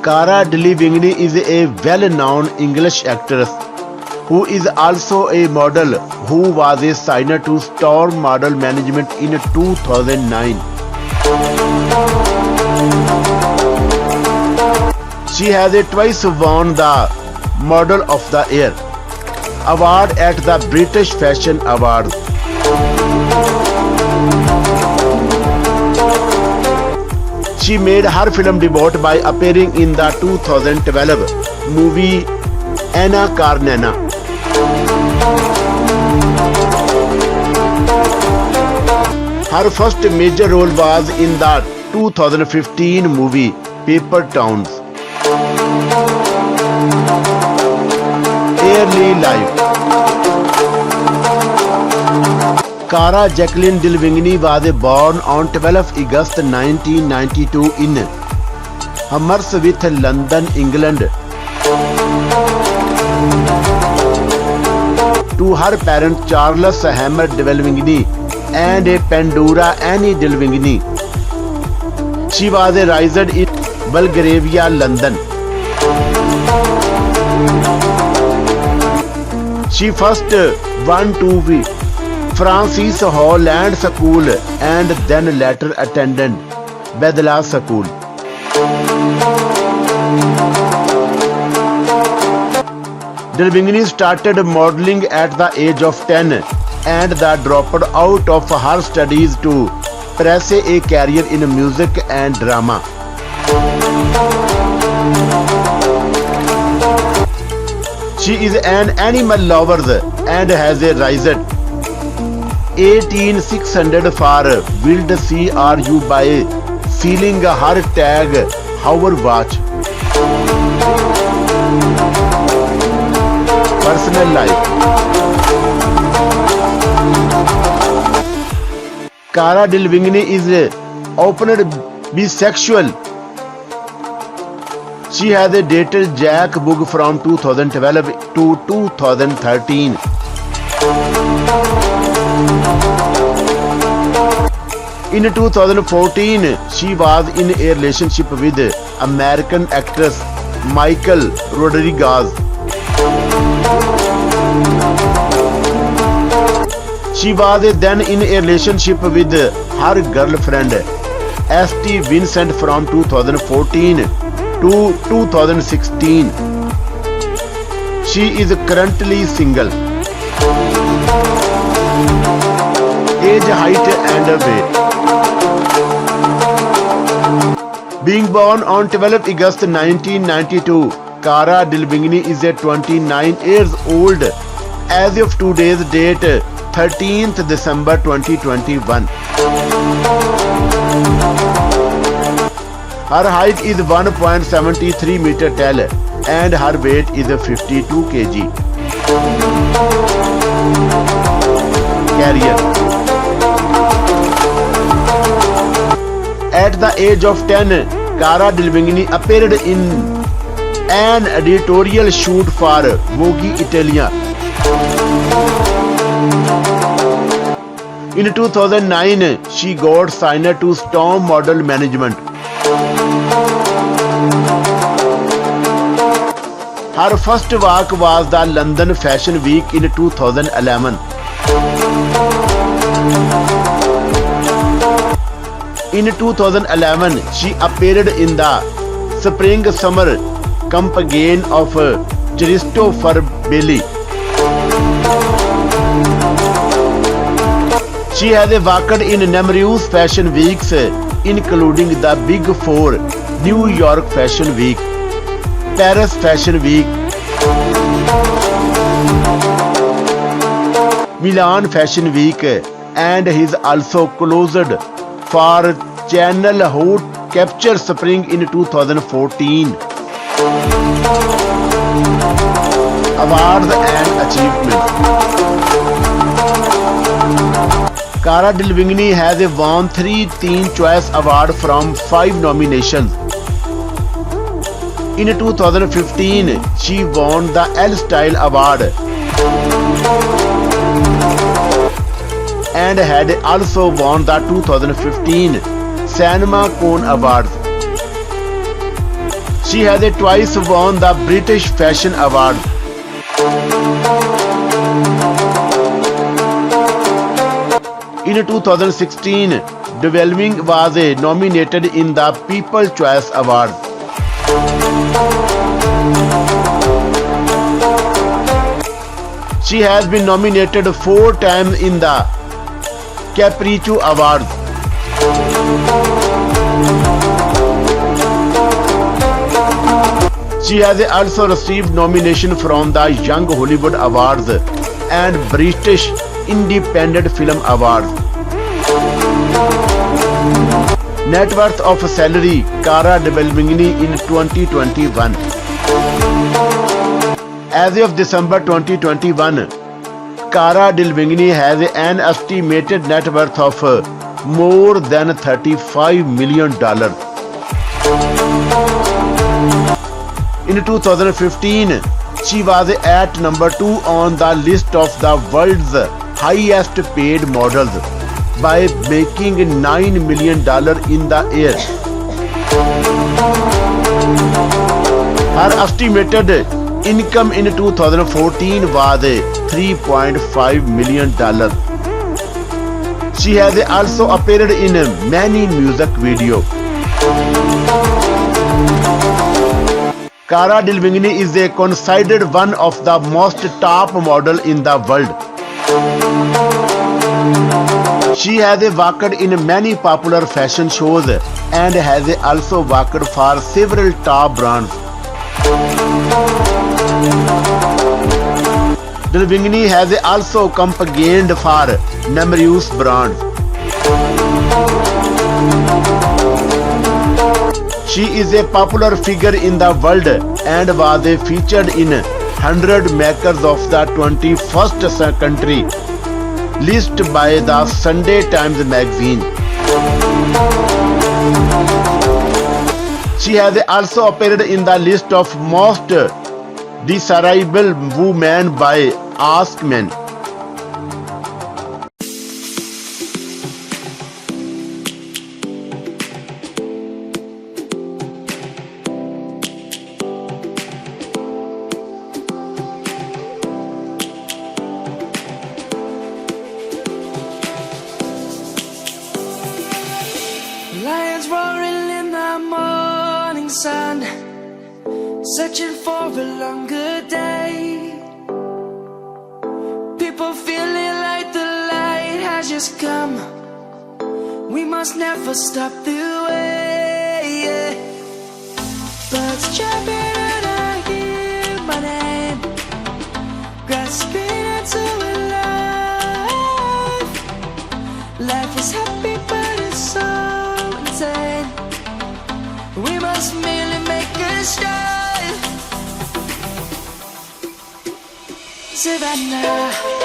Cara Delevingne is a well-known English actress who is also a model who was a signer to Storm Model Management in 2009. She has twice won the Model of the Year award at the British Fashion Awards. She made her film debut by appearing in the 2012 movie Anna Karenina. Her first major role was in the 2015 movie Paper Towns. Early life. Cara Jacqueline Delevingne was born on 12 August 1992 in Hammersmith, London, England. To her parents Charles Hammer Delevingne and Pandora Annie Delevingne. She was raised in Belgravia, London. She first went to Francis Holland School and then later attended Bedla School. Delevingne started modeling at the age of 10 and dropped out of her studies to pursue a career in music and drama. She is an animal lover and has a raised 18600 for Wild CRU by sealing her tag Hover Watch. Personal life. Cara Delevingne is openly bisexual. She has dated Jack Boog from 2012 to 2013. In 2014, she was in a relationship with American actress Michelle Rodriguez. She was then in a relationship with her girlfriend St. Vincent from 2014 to 2016. She is currently single. Age, height and weight. Being born on 12 August 1992, Cara Delevingne is 29 years old as of today's date, 13th December 2021. Her height is 1.73 meter tall and her weight is 52 kg. Career. At the age of 10, Cara Delevingne appeared in an editorial shoot for Vogue Italia. In 2009, she got signed to Storm Model Management. Her first work was the London Fashion Week in 2011. In 2011, she appeared in the Spring-Summer campaign of Christopher Bailey. She has worked in numerous fashion weeks, including the Big Four, New York Fashion Week, Paris Fashion Week, Milan Fashion Week, and is also closed for Channel Hot Capture Spring in 2014. Awards and achievements. Cara Delevingne has won 3 Teen Choice Awards from 5 nominations. In 2015, she won the Elle Style Award and had also won the 2015 Cinema Cone Awards. She has twice won the British Fashion Award. In 2016, Dwelling was nominated in the People's Choice Award. She has been nominated 4 times in the Capriccio Awards. She has also received nomination from the Young Hollywood Awards and British Independent Film Awards. Net worth of salary Cara Delevingne in 2021. As of December 2021, Cara Delevingne has an estimated net worth of more than $35 million. In 2015, she was at number 2 on the list of the world's highest paid models by making $9 million in the year. Her estimated income in 2014 was $3.5 million. She has also appeared in many music videos. Cara Delevingne is considered one of the most top model in the world. She has worked in many popular fashion shows and has also worked for several top brands. Delevingne has also campaigned for numerous brands. She is a popular figure in the world and was featured in 100 makers of the 21st century list by the Sunday Times magazine. She has also appeared in the list of most desirable women by Ask Men. Lions roaring in the morning sun, searching for a longer day. People feeling like the light has just come. We must never stop the way. Birds chirping and I hear my name, grasping into a life. Life is happy but it's so insane. We must merely make a start. Savannah.